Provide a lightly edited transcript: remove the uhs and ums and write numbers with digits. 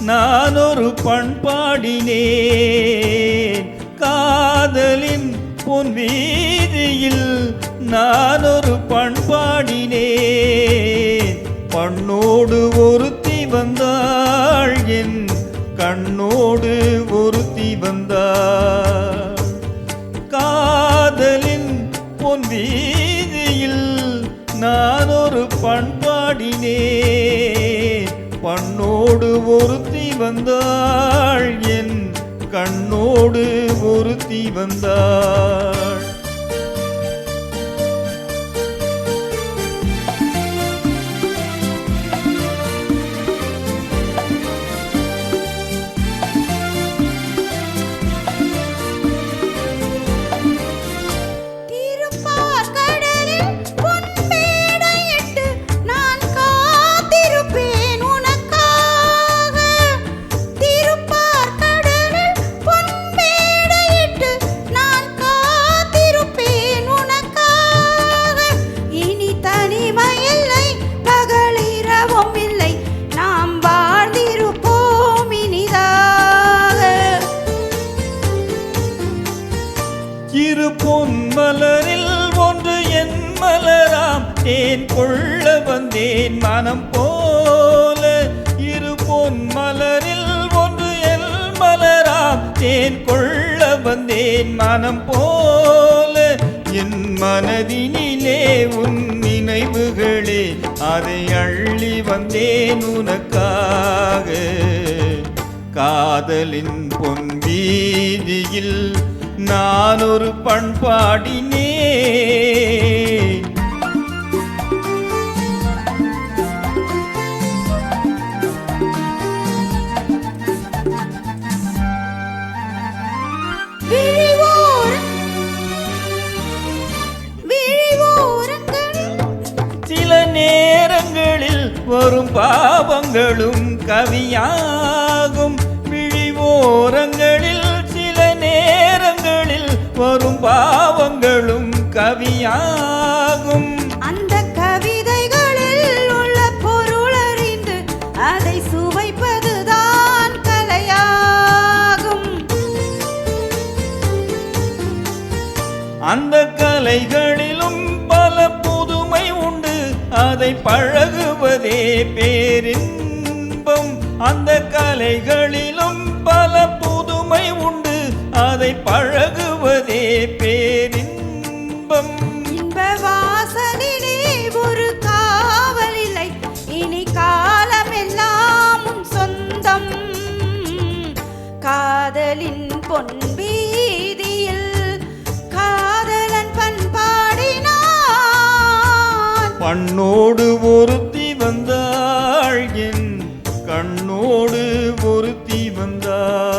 நான் ஒரு பண்பாடினேன். காதலின் பொன் வீதியில் நான் ஒரு பண்பாடினேன். பண்ணோடு ஒருத்தி வந்தாள், என் கண்ணோடு ஒருத்தி வந்தாள். காதலின் பொன் வீதியில் நான் ஒரு பண்பாடினேன். பண்ணோடு ஒருத்தி வந்தாள், என் கண்ணோடு ஒருத்தி வந்தாள். இரு பொன் மலரில் ஒன்று என் மலராம், தேன் கொள்ள வந்தேன் மனம் போல. இரு பொன் மலரில் ஒன்று என் மலராம், தேன் கொள்ள வந்தேன் மனம் போல. என் மனதினிலே உன் நினைவுகளே, அதை அள்ளி வந்தேன் உனக்காக. காதலின் பொன் வீதியில் நான் ஒரு பண்பாடினேன். சில நேரங்களில் வரும் பாவங்களும் கவியாகும். விழிவோரங்களில் சில நேரங்களில் வரும் பாவங்களும் கவியாகும். அந்த கவிதைகளில் உள்ள பொருள் அறிந்து அதை சுவைப்பதுதான் கலையாகும். அந்த கலைகளிலும் பல புதுமை உண்டு, அதை பழகுவதே பேரின்பம். அந்த கலைகளிலும் பல புதுமை உண்டு, அதை பழகுவதே பேரின்பம். இன்ப வாசலிலே ஒரு காவல் இல்லை, இனி காலமெல்லாம் உன் சொந்தம். காதலின் பொன் வீதியில் காதலன் பண்பாடினான். பண்ணோடு ஒருத்தி வந்தாள், என் கண்ணோடு ஒருத்தி வந்தாள்.